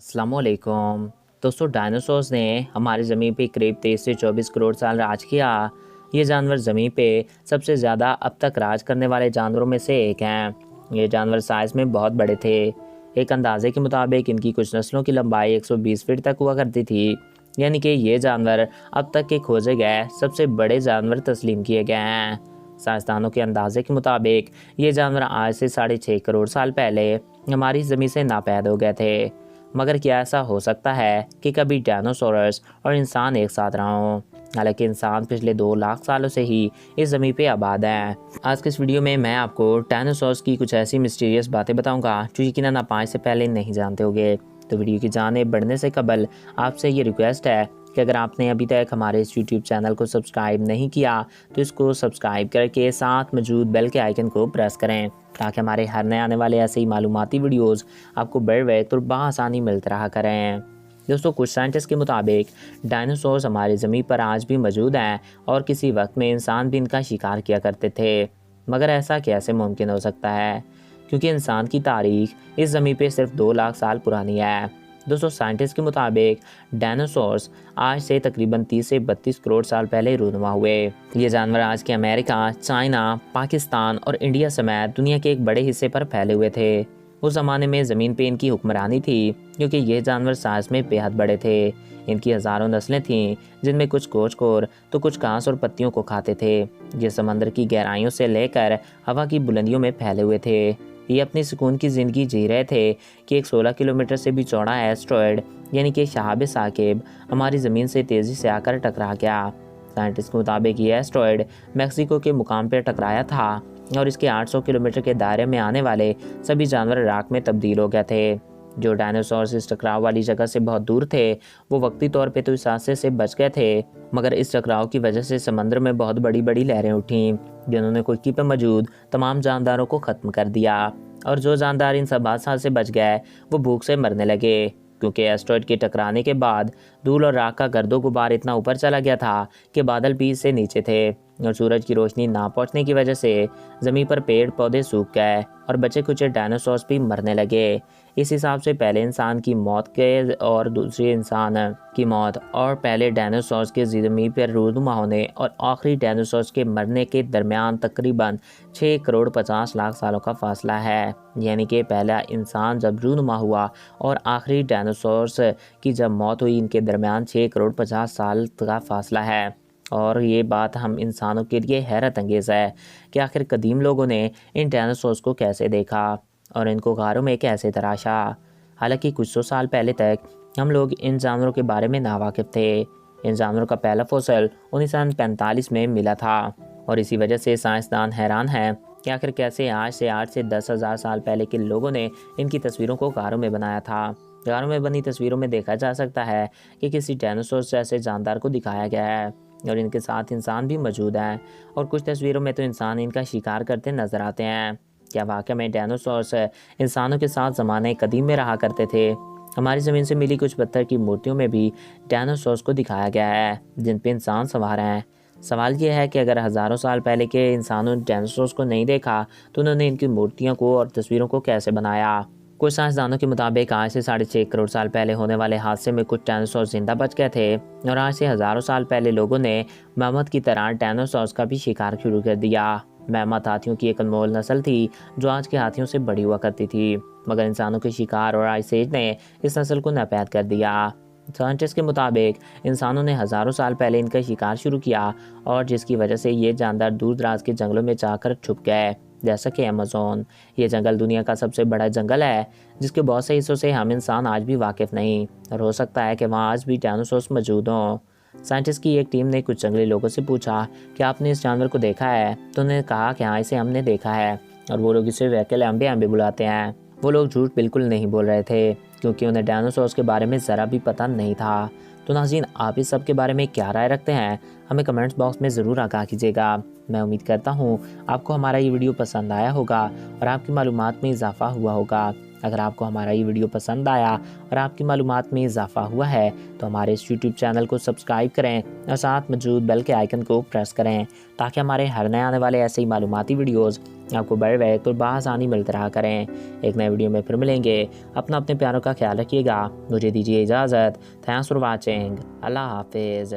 अस्सलाम वालेकुम दोस्तों। डायनासोर्स ने हमारी ज़मीन पे करीब 23 से 24 करोड़ साल राज किया। ये जानवर ज़मीन पे सबसे ज़्यादा अब तक राज करने वाले जानवरों में से एक हैं। ये जानवर साइज़ में बहुत बड़े थे। एक अंदाजे के मुताबिक इनकी कुछ नस्लों की लंबाई 120 फीट तक हुआ करती थी। यानी कि ये जानवर अब तक के खोजे गए सबसे बड़े जानवर तस्लीम किए गए हैं। साइंसदानों के अंदाजे के मुताबिक ये जानवर आज से 6.5 करोड़ साल पहले हमारी ज़मीन से नापैद हो गए थे। मगर क्या ऐसा हो सकता है कि कभी डायनासोरस और इंसान एक साथ रहा हों? हालांकि इंसान पिछले 2 लाख सालों से ही इस ज़मीन पे आबाद है। आज के इस वीडियो में मैं आपको डायनासोरस की कुछ ऐसी मिस्टीरियस बातें बताऊंगा जो यकीनन आप आज से पहले नहीं जानते होंगे। तो वीडियो की जाने बढ़ने से कबल आपसे ये रिक्वेस्ट है कि अगर आपने अभी तक हमारे इस यूट्यूब चैनल को सब्सक्राइब नहीं किया तो इसको सब्सक्राइब करके साथ मौजूद बेल के आइकन को प्रेस करें ताकि हमारे हर नए आने वाले ऐसे ही मालूमाती वीडियोस आपको बर वक्त और बआसानी मिलते रहा करें। दोस्तों, कुछ साइंटिस्ट के मुताबिक डायनासोर्स हमारी ज़मीन पर आज भी मौजूद हैं और किसी वक्त में इंसान भी इनका शिकार किया करते थे। मगर ऐसा कैसे मुमकिन हो सकता है? क्योंकि इंसान की तारीख इस ज़मीन पर सिर्फ 2 लाख साल पुरानी है। दोस्तों, साइंटिस्ट के मुताबिक डायनासोर्स आज से तकरीबन 30 से 32 करोड़ साल पहले रूनुमा हुए। ये जानवर आज के अमेरिका, चाइना, पाकिस्तान और इंडिया समेत दुनिया के एक बड़े हिस्से पर फैले हुए थे। उस ज़माने में ज़मीन पे इनकी हुक्मरानी थी क्योंकि ये जानवर साइज में बेहद बड़े थे। इनकी हज़ारों नस्लें थीं जिनमें कुछ गोश्तखोर तो कुछ घास और पत्तियों को खाते थे। ये समंदर की गहराइयों से लेकर हवा की बुलंदियों में फैले हुए थे। ये अपनी सुकून की ज़िंदगी जी रहे थे कि एक 16 किलोमीटर से भी चौड़ा एस्ट्रॉयड यानी कि शहाब साकिब हमारी ज़मीन से तेज़ी से आकर टकरा गया। साइंटिस्ट के मुताबिक ये एस्ट्रॉयड मैक्सिको के मुकाम पर टकराया था और इसके 800 किलोमीटर के दायरे में आने वाले सभी जानवर राख में तब्दील हो गए थे। जो डायनासोर्स इस टकराव वाली जगह से बहुत दूर थे वो वक्ती तौर पे तो इस हादसे से बच गए थे, मगर इस टकराव की वजह से समंदर में बहुत बड़ी बड़ी लहरें उठीं जिन्होंने कुर्की पर मौजूद तमाम जानदारों को ख़त्म कर दिया। और जो जानदार इन सब हादसा से बच गए वो भूख से मरने लगे क्योंकि एस्ट्रॉयड के टकराने के बाद धूल और राख का गर्दो गुबार इतना ऊपर चला गया था कि बादल भी इससे नीचे थे और सूरज की रोशनी ना पहुंचने की वजह से ज़मीन पर पेड़ पौधे सूख गए और बचे कुछ डायनासोर्स भी मरने लगे। इस हिसाब से पहले इंसान की मौत के और दूसरे इंसान की मौत और पहले डायनासोर्स के ज़मीन पर रूनुमा होने और आखिरी डायनासोर्स के मरने के दरमियान तकरीबन 6 करोड़ 50 लाख सालों का फासला है। यानी कि पहला इंसान जब रूनुमा हुआ और आखिरी डायनासोर्स की जब मौत हुई, इनके दरमियान 6 करोड़ 50 साल का फासला है। और ये बात हम इंसानों के लिए हैरत अंगेज़ है कि आखिर कदीम लोगों ने इन डायनासोर्स को कैसे देखा और इनको गारों में कैसे तराशा। हालांकि कुछ 100 साल पहले तक हम लोग इन जानवरों के बारे में नावाकिफ़ थे। इन जानवरों का पहला फॉसिल 1945 में मिला था और इसी वजह से साइंसदान हैरान हैं कि आखिर कैसे आज से 8 से 10 हज़ार साल पहले के लोगों ने इनकी तस्वीरों को गारों में बनाया था। गारों में बनी तस्वीरों में देखा जा सकता है कि किसी डायनासोर जैसे जानदार को दिखाया गया है और इनके साथ इंसान भी मौजूद हैं और कुछ तस्वीरों में तो इंसान इनका शिकार करते नजर आते हैं। क्या वाकई में डायनासोर्स इंसानों के साथ ज़माने कदीम में रहा करते थे? हमारी ज़मीन से मिली कुछ पत्थर की मूर्तियों में भी डायनासोर्स को दिखाया गया है जिन पे इंसान सवार हैं। सवाल यह है कि अगर हज़ारों साल पहले के इंसानों ने डायनासोर्स को नहीं देखा तो उन्होंने इनकी मूर्तियों को और तस्वीरों को कैसे बनाया? कुछ साइंसदानों के मुताबिक आज से 6.5 करोड़ साल पहले होने वाले हादसे में कुछ डायनासोर जिंदा बच गए थे और आज से हज़ारों साल पहले लोगों ने मैमथ की तरह डायनासोर्स का भी शिकार शुरू कर दिया। मैमथ हाथियों की एक अनमोल नस्ल थी जो आज के हाथियों से बड़ी हुआ करती थी, मगर इंसानों के शिकार और आइस एज ने इस नस्ल को नापैद कर दिया। साइंटिस्ट के मुताबिक इंसानों ने हज़ारों साल पहले इनका शिकार शुरू किया और जिसकी वजह से ये जानदार दूर दराज के जंगलों में जाकर छुप गए, जैसा कि अमेज़न। ये जंगल दुनिया का सबसे बड़ा जंगल है जिसके बहुत से हिस्सों से हम इंसान आज भी वाकिफ़ नहीं और हो सकता है कि वहाँ आज भी डायनासोर्स मौजूद हों। साइंटिस्ट की एक टीम ने कुछ जंगली लोगों से पूछा कि आपने इस जानवर को देखा है, तो उन्होंने कहा कि हाँ, इसे हमने देखा है और वो लोग इसे वैकल अम्बे अम्बे बुलाते हैं। वो लोग झूठ बिल्कुल नहीं बोल रहे थे क्योंकि उन्हें डायनासोर्स के बारे में ज़रा भी पता नहीं था। तो नाज़रीन, आप इस सब के बारे में क्या राय रखते हैं? हमें कमेंट्स बॉक्स में ज़रूर आगाह कीजिएगा। मैं उम्मीद करता हूँ आपको हमारा ये वीडियो पसंद आया होगा और आपकी मालूमात में इजाफ़ा हुआ होगा। अगर आपको हमारा ये वीडियो पसंद आया और आपकी मालूमात में इजाफ़ा हुआ है तो हमारे इस यूट्यूब चैनल को सब्सक्राइब करें और साथ मौजूद बेल के आइकन को प्रेस करें ताकि हमारे हर नए आने वाले ऐसे ही मालूमाती वीडियोज़ آپ کو بر وقت اور بآسانی ملتے رہا کریں۔ ایک نئے ویڈیو میں پھر ملیں گے۔ اپنے پیاروں کا خیال رکھیے گا۔ مجھے دیجیے اجازت۔ Thanks for watching. اللہ حافظ۔